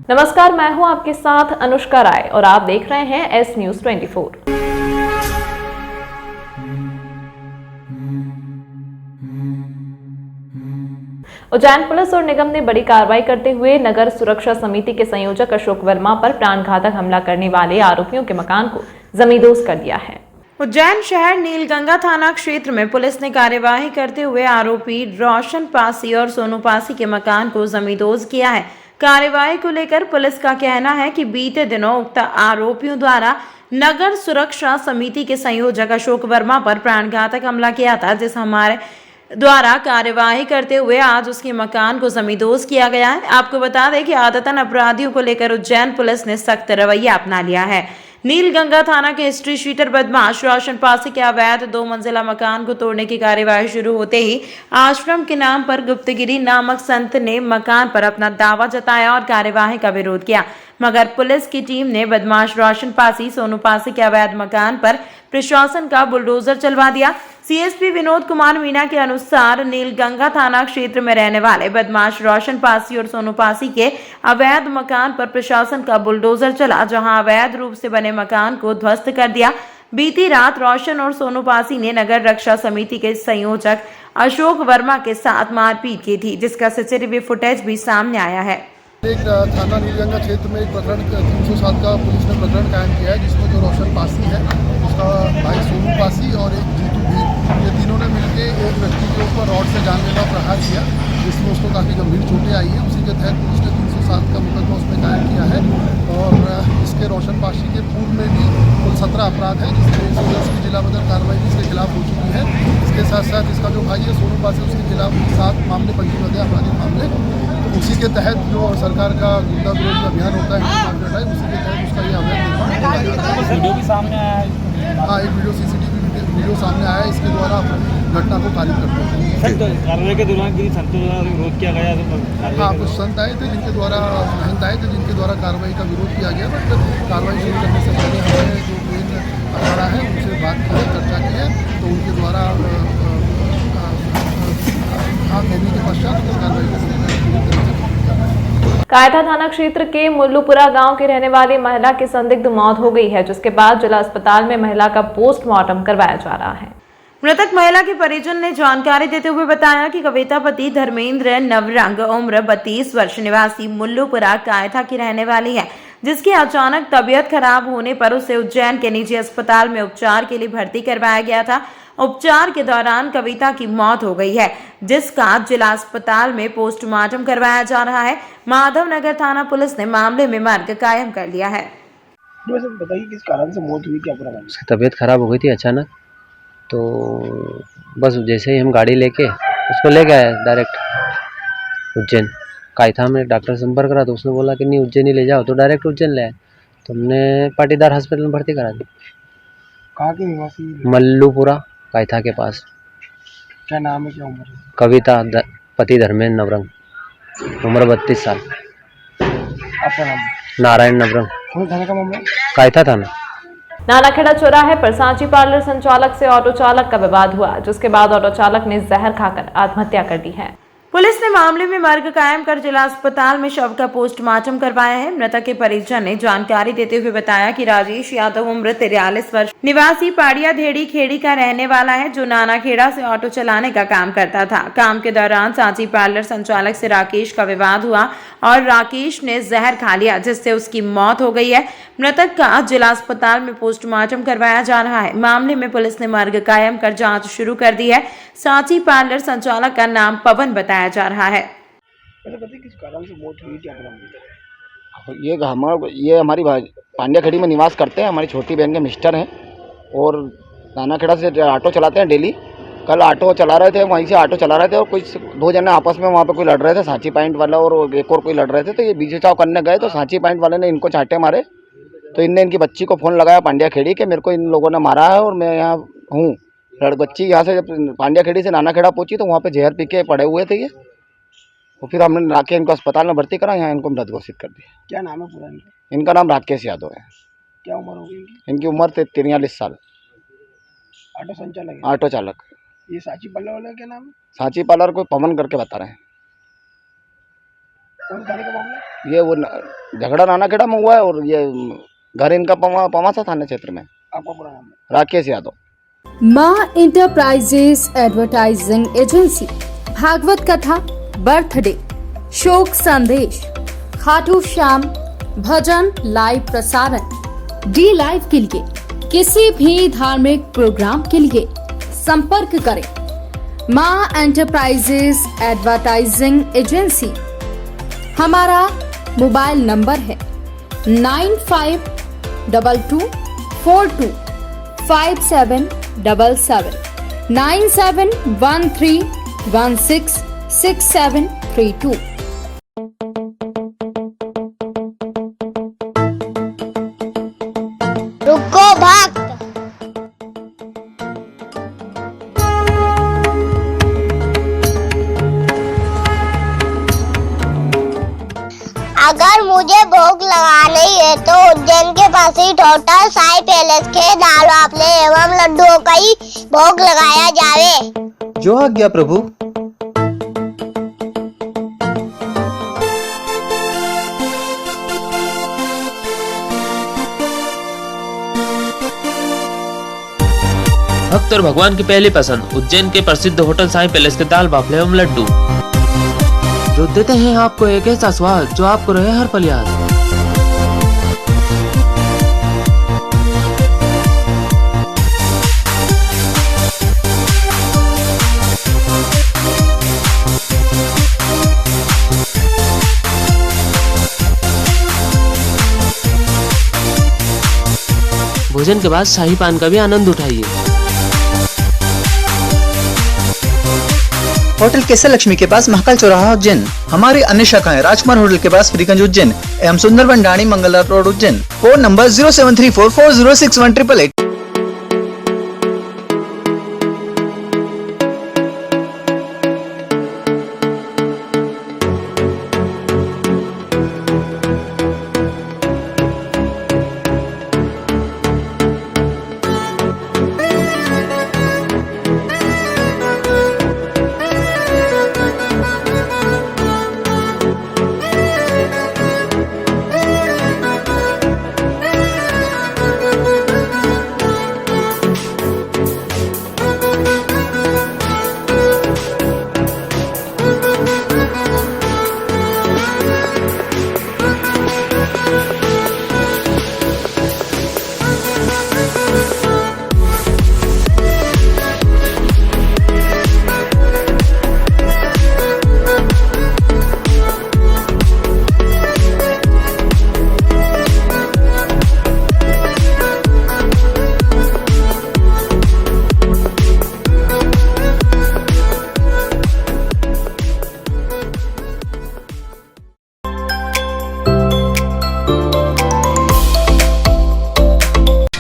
नमस्कार, मैं हूं आपके साथ अनुष्का राय और आप देख रहे हैं एस न्यूज 24। उज्जैन पुलिस और निगम ने बड़ी कार्रवाई करते हुए नगर सुरक्षा समिति के संयोजक अशोक वर्मा पर प्राणघातक हमला करने वाले आरोपियों के मकान को जमींदोज कर दिया है। उज्जैन शहर नीलगंगा थाना क्षेत्र में पुलिस ने कार्यवाही करते हुए आरोपी रोशन पासी और सोनू पासी के मकान को जमींदोज किया है। कार्यवाही को लेकर पुलिस का कहना है कि बीते दिनों उक्त आरोपियों द्वारा नगर सुरक्षा समिति के संयोजक अशोक वर्मा पर प्राणघातक हमला किया था, जिस हमारे द्वारा कार्यवाही करते हुए आज उसके मकान को जमींदोज किया गया है। आपको बता दें कि आदतन अपराधियों को लेकर उज्जैन पुलिस ने सख्त रवैया अपना लिया है। नीलगंगा थाना के हिस्ट्री शीटर बदमाश रोशन पासी के अवैध 2 मंजिला मकान को तोड़ने की कार्यवाही शुरू होते ही आश्रम के नाम पर गुप्तगिरी नामक संत ने मकान पर अपना दावा जताया और कार्यवाही का विरोध किया, मगर पुलिस की टीम ने बदमाश रोशन पासी सोनू पासी के अवैध मकान पर प्रशासन का बुलडोजर चलवा दिया। सीएसपी विनोद कुमार मीणा के अनुसार नीलगंगा थाना क्षेत्र में रहने वाले बदमाश रोशन पासी और सोनू पासी के अवैध मकान पर प्रशासन का बुलडोजर चला, जहां अवैध रूप से बने मकान को ध्वस्त कर दिया। बीती रात रोशन और सोनू पासी ने नगर रक्षा समिति के संयोजक अशोक वर्मा के साथ मारपीट की थी, जिसका सीसीटीवी फुटेज भी सामने आया है। एक थाना नीलगंगा क्षेत्र में एक प्रकरण 307 का पुलिस ने प्रकरण कायम किया है, जिसमें जो रोशन पासी है, उसका भाई सोनू पासी और एक जीतू भी, ये तीनों ने मिलकर एक व्यक्ति के ऊपर रॉड से जानलेवा प्रहार किया, जिसमें उसको काफ़ी गंभीर चोटें आई है। उसी के तहत पुलिस ने 307 का मुकदमा उसमें कायम किया है और इसके रोशन पासी के पूर्व में भी कुल 17 अपराध हैं, जिसमें 110 की जिला बदर कार्रवाई इसके खिलाफ हो चुकी है। इसके साथ साथ इसका जो भाई है सोनू पासी, उसके खिलाफ 7 मामले पंजीबद्ध है, आपराधिक मामले। तो उसी के तहत जो सरकार का गुंडा विरोधी अभियान होता है, उसी के तहत उसका ये अवैध निर्माण किया जाता है। वीडियो भी सामने आया है। हाँ, एक वीडियो CCTV वीडियो सामने आया है, इसके द्वारा घटना को खारिज करते हैं। तो कार्रवाई के दौरान किसी संतों द्वारा विरोध किया गया तो हाँ, कुछ संत आए थे जिनके द्वारा महंत आए थे जिनके द्वारा कार्रवाई का विरोध किया गया, बट कार्रवाई शुरू करने से पहले हमें जो मेन अखाड़ा है उनसे बात की है, चर्चा की है, तो उनके द्वारा कहने के पश्चात कार्रवाई का कायथा थाना क्षेत्र के मुल्लूपुरा गांव के रहने वाली महिला की संदिग्ध मौत हो गई है, जिसके बाद जिला अस्पताल में महिला का पोस्टमार्टम करवाया जा रहा है। मृतक महिला के परिजन ने जानकारी देते हुए बताया कि कविता पति धर्मेंद्र नवरंग उम्र 32 वर्ष निवासी मुल्लूपुरा कायथा की रहने वाली है, जिसकी अचानक तबीयत खराब होने पर उसे उज्जैन के निजी अस्पताल में उपचार के लिए भर्ती करवाया गया था। उपचार के दौरान कविता की मौत हो गई है, जिसका जिला अस्पताल में पोस्टमार्टम करवाया जा रहा है। माधव नगर थाना पुलिस ने मामले में मार्ग कायम कर लिया है। बताइए किस कारण से मौत हुई, क्या पूरा मामला? उसकी तबीयत खराब हो गई थी अचानक, तो बस जैसे ही हम गाड़ी लेके उसको ले गए डायरेक्ट उज्जैन। कायथा में डॉक्टर से संपर्क करा तो उसने बोला कि नहीं उज्जैन ही ले जाओ, तो डायरेक्ट उज्जैन ले आए। तो हमने पाटीदार हॉस्पिटल में भर्ती करा दी। कहाँ के निवासी? मल्लूपुरा कायथा के पास। क्या नाम है, क्या उम्र है? कविता पति धर्मेंद्र नवरंग, उम्र 32 साल। आपका नाम? नारायण नवरंग। कौन थाने का मामला? कायथा थाना। नानाखेड़ा चौराहे पर सांची पार्लर संचालक से ऑटो चालक का विवाद हुआ, जिसके बाद ऑटो चालक ने जहर खाकर आत्महत्या कर दी है। पुलिस ने मामले में मार्ग कायम कर जिला अस्पताल में शव का पोस्टमार्टम करवाया है। मृतक के परिजन ने जानकारी देते हुए बताया कि राजेश यादव उम्र 43 वर्ष निवासी पाड़िया धेड़ी खेड़ी का रहने वाला है, जो नानाखेड़ा से ऑटो चलाने का काम करता था। काम के दौरान सांची पार्लर संचालक से राकेश का विवाद हुआ और राकेश ने जहर खा लिया, जिससे उसकी मौत हो गई है। मृतक का जिला अस्पताल में पोस्टमार्टम करवाया जा रहा है। मामले में पुलिस ने मार्ग कायम कर जांच शुरू कर दी है। सांची पार्लर संचालक का नाम पवन बताया जा रहा है। किस कारण से मौत हुई, क्या पूरा? ये हमारी पांड्या खेड़ी में निवास करते हैं, हमारी छोटी बहन के मिस्टर हैं और नानाखेड़ा से ऑटो चलाते हैं डेली। कल ऑटो चला रहे थे, वहीं से ऑटो चला रहे थे और कुछ 2 जने आपस में वहाँ पे कोई लड़ रहे थे, सांची पॉइंट वाला और एक और कोई लड़ रहे थे। तो ये बीच बचाव करने गए तो सांची पॉइंट वाले ने इनको चाटे मारे, तो इनने इनकी बच्ची को फ़ोन लगाया पांड्या खेड़ी के, मेरे को इन लोगों ने मारा है और मैं यहाँ हूँ। बच्ची यहाँ से जब पांड्या खेड़ी से नानाखेड़ा पहुँची तो वहाँ पे जहर पी के पड़े हुए थे ये, तो फिर हमने लाके इनको अस्पताल में भर्ती करा, यहाँ इनको मृत घोषित कर दिया। क्या नाम है पूरा इनका? इनका नाम राकेश यादव है। क्या उम्र होगी इनकी? इनकी उम्र 43 साल। ऑटो संचालक? ऑटो चालक। ये सांची पार्लर वाला क्या नाम है? सांची पार्लर कोई पवन करके बता रहे हैं। कौन थाने का मामला है? ये वो झगड़ा नानाखेड़ा में हुआ है और ये घर इनका पवासा थाना क्षेत्र में। आपका पूरा नाम है? राकेश यादव। माँ इंटरप्राइजेस एडवर्टाइजिंग एजेंसी, भागवत कथा, बर्थडे, शोक संदेश, खाटू श्याम भजन लाइव प्रसारण, डी लाइव के लिए किसी भी धार्मिक प्रोग्राम के लिए संपर्क करें माँ एंटरप्राइजेस एडवर्टाइजिंग एजेंसी। हमारा मोबाइल नंबर है 9522425777 9713166732। रुको भक्त, अगर मुझे भोग लगानी है तो उज्जैन के पास ही टोटल साई पैलेस के दाल वाफले एवं लड्डुओं का ही भोग लगाया जावे। जो आज्ञा प्रभु। भक्त और भगवान की पहली पसंद उज्जैन के प्रसिद्ध होटल साई पैलेस के दाल बाफले एवं लड्डू, जो देते हैं आपको एक ऐसा स्वाद जो आपको रहे हर पल याद। भोजन के बाद शाही पान का भी आनंद उठाइए। होटल केसर लक्ष्मी के पास महाकाल चौराहा उज्जैन। हमारी अन्य शाखाएं राजकुमार होटल के पास फ्रीगंज उज्जैन एवं Sundarban Dani Mangla road Ujjain. Phone number 07344061888।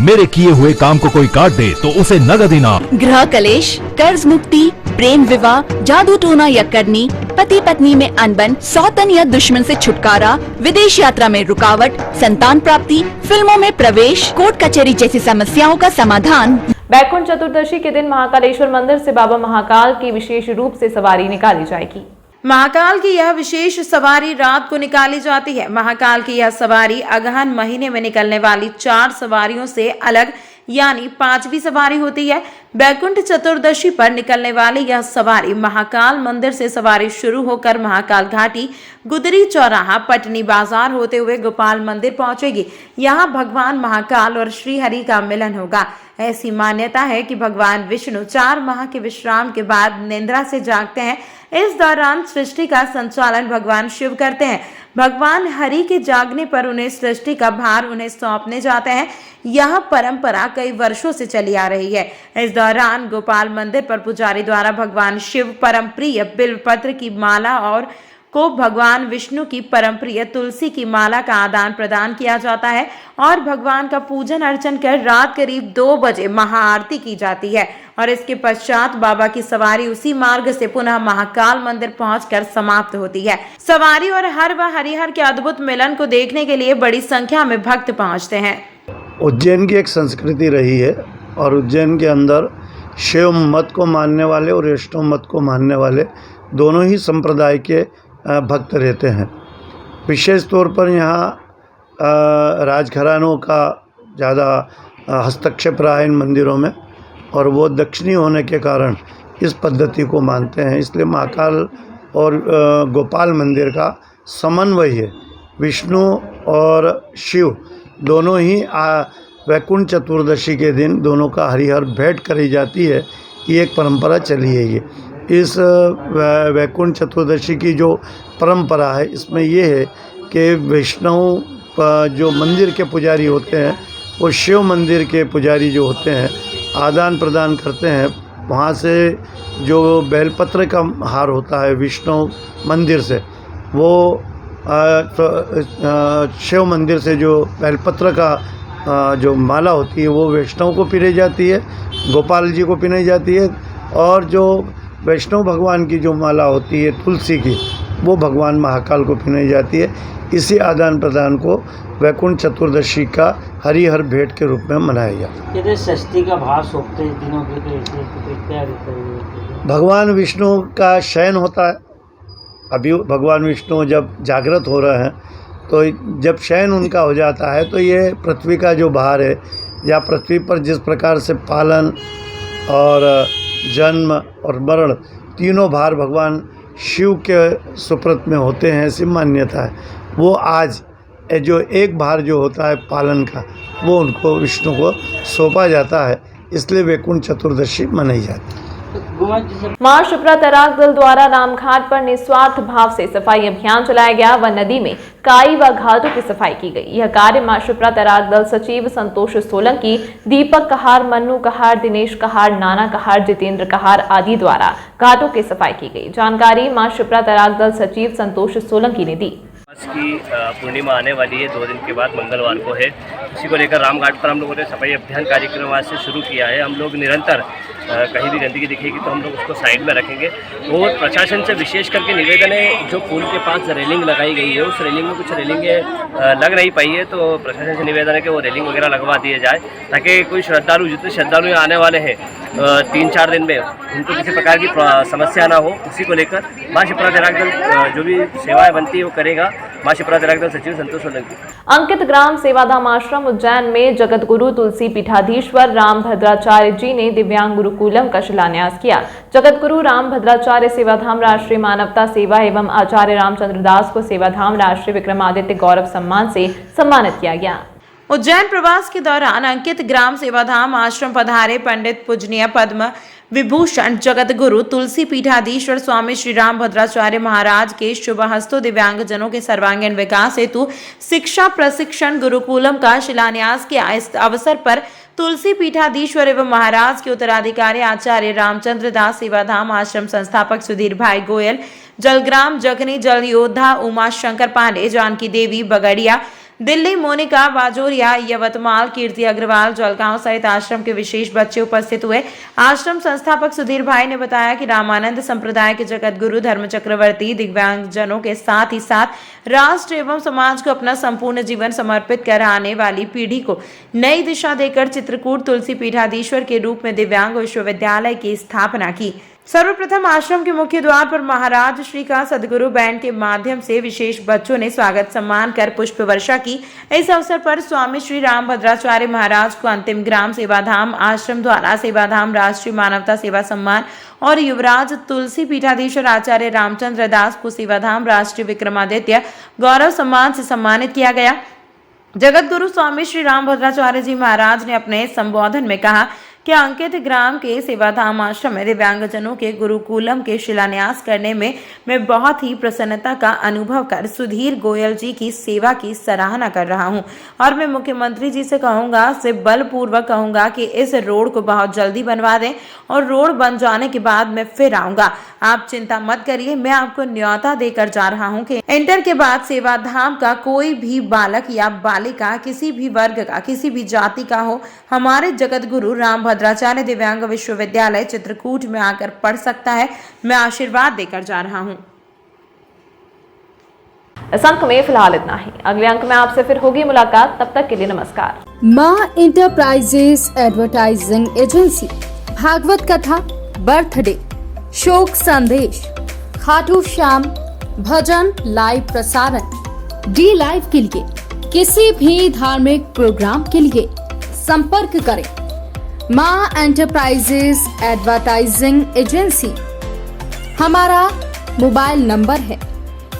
मेरे किए हुए काम को कोई काट दे तो उसे नगद इनाम। गृह कलेश, कर्ज मुक्ति, प्रेम विवाह, जादू टोना या करनी, पति पत्नी में अनबन, सौतन या दुश्मन से छुटकारा, विदेश यात्रा में रुकावट, संतान प्राप्ति, फिल्मों में प्रवेश, कोर्ट कचहरी जैसी समस्याओं का समाधान। बैकुंठ चतुर्दशी के दिन महाकालेश्वर मंदिर से बाबा महाकाल की विशेष रूप से सवारी निकाली जाएगी। महाकाल की यह विशेष सवारी रात को निकाली जाती है। महाकाल की यह सवारी अगहन महीने में निकलने वाली 4 सवारियों से अलग यानी 5वीं सवारी होती है। बैकुंठ चतुर्दशी पर निकलने वाली यह सवारी महाकाल मंदिर से सवारी शुरू होकर महाकाल घाटी, गुदरी चौराहा, पटनी बाजार होते हुए गोपाल मंदिर पहुंचेगी। यहाँ भगवान महाकाल और श्री हरि का मिलन होगा। ऐसी मान्यता है कि भगवान विष्णु 4 माह के विश्राम के बाद निद्रा से जागते हैं। इस दौरान सृष्टि का संचालन भगवान शिव करते हैं। भगवान हरि के जागने पर उन्हें सृष्टि का भार उन्हें सौंपने जाते हैं। यह परंपरा कई वर्षों से चली आ रही है। इस दौरान गोपाल मंदिर पर पुजारी द्वारा भगवान शिव परम प्रिय बिल्वपत्र की माला और को भगवान विष्णु की परम प्रिय तुलसी की माला का आदान प्रदान किया जाता है और भगवान का पूजन अर्चन कर रात करीब 2 बजे महाआरती की जाती है और इसके पश्चात बाबा की सवारी उसी मार्ग से पुनः महाकाल मंदिर पहुंचकर समाप्त होती है। सवारी और हर व हरिहर के अद्भुत मिलन को देखने के लिए बड़ी संख्या में भक्त पहुंचते हैं। उज्जैन की एक संस्कृति रही है और उज्जैन के अंदर शिव मत को मानने वाले और वैष्णव मत को मानने वाले दोनों ही संप्रदाय के भक्त रहते हैं। विशेष तौर पर यहाँ राजघरानों का ज़्यादा हस्तक्षेप रहा है इन मंदिरों में, और वो दक्षिणी होने के कारण इस पद्धति को मानते हैं। इसलिए महाकाल और गोपाल मंदिर का समन्वय है। विष्णु और शिव दोनों ही वैकुंठ चतुर्दशी के दिन दोनों का हरिहर भेंट करी जाती है। ये एक परंपरा चली है। ये इस वैकुंठ चतुर्दशी की जो परंपरा है, इसमें ये है कि वैष्णव जो मंदिर के पुजारी होते हैं वो शिव मंदिर के पुजारी जो होते हैं आदान प्रदान करते हैं। वहाँ से जो बेलपत्र का हार होता है विष्णु मंदिर से, वो शिव मंदिर से जो बेलपत्र का जो माला होती है वो वैष्णव को पिराई जाती है, गोपाल जी को पिराई जाती है, और जो वैष्णव भगवान की जो माला होती है तुलसी की, वो भगवान महाकाल को पिराई जाती है। इसी आदान प्रदान को वैकुंठ चतुर्दशी का हरिहर भेंट के रूप में मनाया जाता है। षष्ठी का भार सौंपते हैं दिनों के भगवान विष्णु का शयन होता है। अभी भगवान विष्णु जब जागृत हो रहे हैं, तो जब शयन उनका हो जाता है तो ये पृथ्वी का जो भार है, या पृथ्वी पर जिस प्रकार से पालन और जन्म और मरण तीनों भार भगवान शिव के सुप्रत में होते हैं, ऐसी मान्यता है। वो आज जो एक भार जो होता है पालन का, वो उनको विष्णु को सौंपा जाता है, इसलिए वैकुंठ चतुर्दशी मनाई जाती है। मां शिप्रा तैराक दल द्वारा रामघाट पर निस्वार्थ भाव से सफाई अभियान चलाया गया व नदी में काई व घाटों की सफाई की गई। यह कार्य मां शिप्रा तैराक दल सचिव संतोष सोलंकी, दीपक कहार, मन्नू कहार, दिनेश कहार, नाना कहार, जितेंद्र कहार आदि द्वारा घाटों की सफाई की गई। जानकारी मां शिप्रा तैराक दल सचिव संतोष सोलंकी ने दी। की पूर्णिमा आने वाली है, 2 दिन के बाद मंगलवार को है। इसी को लेकर रामघाट पर हम लोगों ने सफाई अभियान कार्यक्रम आज से शुरू किया है। हम लोग निरंतर कहीं भी गंदगी दिखेगी तो हम लोग उसको साइड में रखेंगे। और प्रशासन से विशेष करके निवेदन है, जो पुल के पास रेलिंग लगाई गई है, उस रेलिंग में कुछ रेलिंगें लग नहीं पाई है, तो प्रशासन से निवेदन है कि वो रेलिंग वगैरह लगवा दिए जाए, ताकि कोई श्रद्धालु, जितने श्रद्धालु आने वाले हैं 3-4 दिन में, उनको किसी प्रकार की समस्या ना हो। उसी को लेकर मां शिप्रा तैराक दल जो भी सेवाएं बनती है वो करेगा। मां शिप्रा तैराक दल सचिव संतोष सोलंकी। अंकित ग्राम सेवाधाम आश्रम उज्जैन में जगत गुरु तुलसी पीठाधीश्वर रामभद्राचार्य जी ने दिव्यांग गुरुकुलम का शिलान्यास किया। जगत गुरु रामभद्राचार्य सेवाधाम राष्ट्रीय मानवता सेवा एवं आचार्य रामचंद्र दास को सेवाधाम राष्ट्रीय विक्रमादित्य गौरव सम्मान से सम्मानित किया गया। उज्जैन प्रवास के दौरान अंकित ग्राम सेवाधाम आश्रम पधारे पंडित पूजनीय पद्म विभूषण जगत गुरु तुलसी पीठाधीश्वर स्वामी श्री रामभद्राचार्य महाराज के शुभ हस्तों दिव्यांगजनों के सर्वांगीण विकास हेतु शिक्षा प्रशिक्षण गुरुकुलम का शिलान्यास किया। इस अवसर पर तुलसी पीठाधीश्वर एवं महाराज के उत्तराधिकारी आचार्य रामचंद्र दास सेवाधाम आश्रम संस्थापक सुधीर भाई गोयल, जलग्राम जखनी, जल योद्धा उमा शंकर पांडे, जानकी देवी बगड़िया, दिल्ली, मोनिका बाजोरिया, यवतमाल, कीर्ति अग्रवाल, जलगांव सहित आश्रम के विशेष बच्चे उपस्थित हुए। आश्रम संस्थापक सुधीर भाई ने बताया कि रामानंद संप्रदाय के जगत गुरु धर्म चक्रवर्ती दिव्यांगजनों के साथ ही साथ राष्ट्र एवं समाज को अपना संपूर्ण जीवन समर्पित कर आने वाली पीढ़ी को नई दिशा देकर चित्रकूट तुलसी पीठाधीश्वर के रूप में दिव्यांग विश्वविद्यालय की स्थापना की। सर्वप्रथम आश्रम के मुख्य द्वार पर महाराज श्री का सदगुरु बैंड के माध्यम से विशेष बच्चों ने स्वागत सम्मान कर पुष्प वर्षा की। इस अवसर पर स्वामी श्री रामभद्राचार्य महाराज को अंतिम ग्राम सेवाधाम आश्रम द्वारा सेवाधाम राष्ट्रीय मानवता सेवा सम्मान और युवराज तुलसी पीठाधीश्वर आचार्य रामचंद्र दास को सेवाधाम राष्ट्रीय विक्रमादित्य गौरव सम्मान से सम्मानित किया गया। जगत गुरु स्वामी श्री रामभद्राचार्य जी महाराज ने अपने संबोधन में कहा कि अंकित ग्राम के सेवाधाम आश्रम में दिव्यांगजनों के गुरुकुलम के शिलान्यास करने में मैं बहुत ही प्रसन्नता का अनुभव कर सुधीर गोयल जी की सेवा की सराहना कर रहा हूं और मैं मुख्यमंत्री जी से कहूंगा, से बलपूर्वक कहूंगा कि इस रोड को बहुत जल्दी बनवा दें और रोड बन जाने के बाद मैं फिर आऊंगा। आप चिंता मत करिए, मैं आपको न्योता देकर जा रहा हूं कि इंटर के बाद सेवाधाम का कोई भी बालक या बालिका किसी भी वर्ग का, किसी भी जाति का हो, हमारे जगत गुरु रामभद्राचार्य दिव्यांग विश्वविद्यालय चित्रकूट में आकर पढ़ सकता है। मैं आशीर्वाद देकर जा रहा हूं। इस अंक में फिलहाल इतना ही। अगले अंक में आपसे फिर होगी मुलाकात, तब तक के लिए नमस्कार। मां इंटरप्राइजेस एडवर्टाइजिंग एजेंसी, भागवत कथा, बर्थडे, शोक संदेश, खाटू श्याम, भजन लाइव प्रसारण, डी लाइव के लिए किसी भी धार्मिक प्रोग्राम के लिए संपर्क करें मां एंटरप्राइजेस एडवर्टाइजिंग एजेंसी। हमारा मोबाइल नंबर है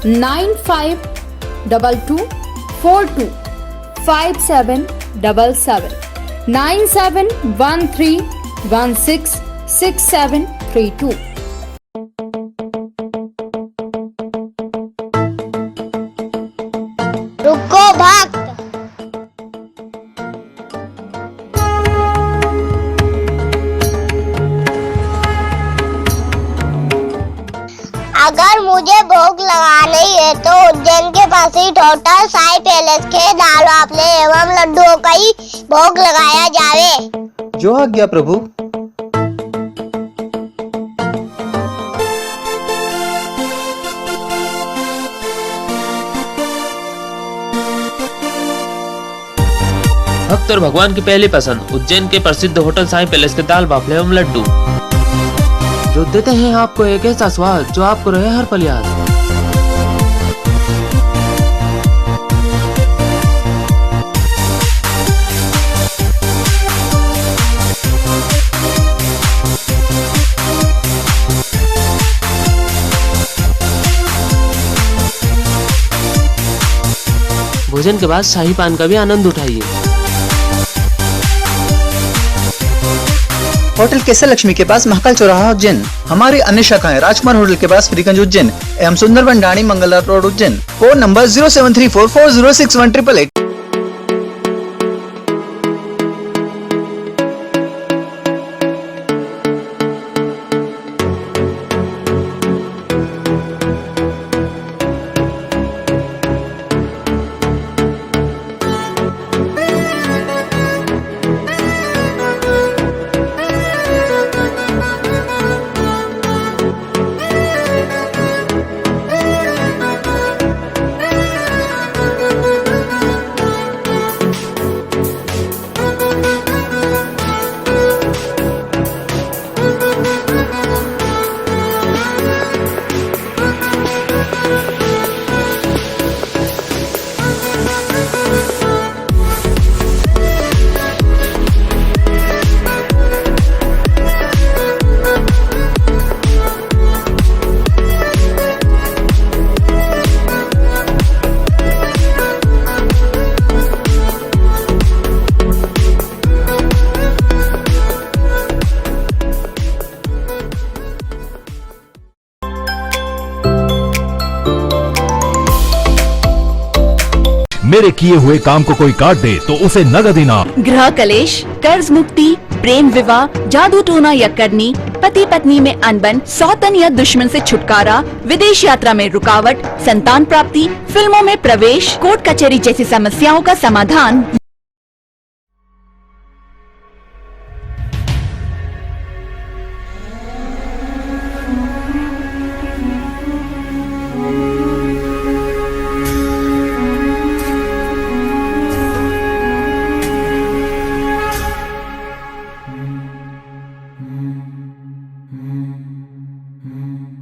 9522425777 9713166732। रुको भक्त। अगर मुझे भोग लगानी है तो उज्जैन के पास ही होटल साई पैलेस के दाल बाफले एवं लड्डुओं का ही भोग लगाया जावे। जो आज्ञा प्रभु। भक्त और भगवान की पहली पसंद उज्जैन के प्रसिद्ध होटल साई पैलेस के दाल बाफले एवं लड्डू, जो देते हैं आपको एक ऐसा स्वाद जो आपको रहे हर पल याद। भोजन के बाद शाही पान का भी आनंद उठाइए। होटल केसर लक्ष्मी के पास महाकाल चौराहा उज्जैन। हमारी अन्य शाखाएं राजकुमार होटल के पास फ्रीगंज उज्जैन एवं Sundarban Dani Mangla road Ujjain. Phone number 07344061888। मेरे किए हुए काम को कोई काट दे तो उसे नगद इनाम। गृह कलेश, कर्ज मुक्ति, प्रेम विवाह, जादू टोना या करनी, पति पत्नी में अनबन, सौतन या दुश्मन से छुटकारा, विदेश यात्रा में रुकावट, संतान प्राप्ति, फिल्मों में प्रवेश, कोर्ट कचहरी जैसी समस्याओं का समाधान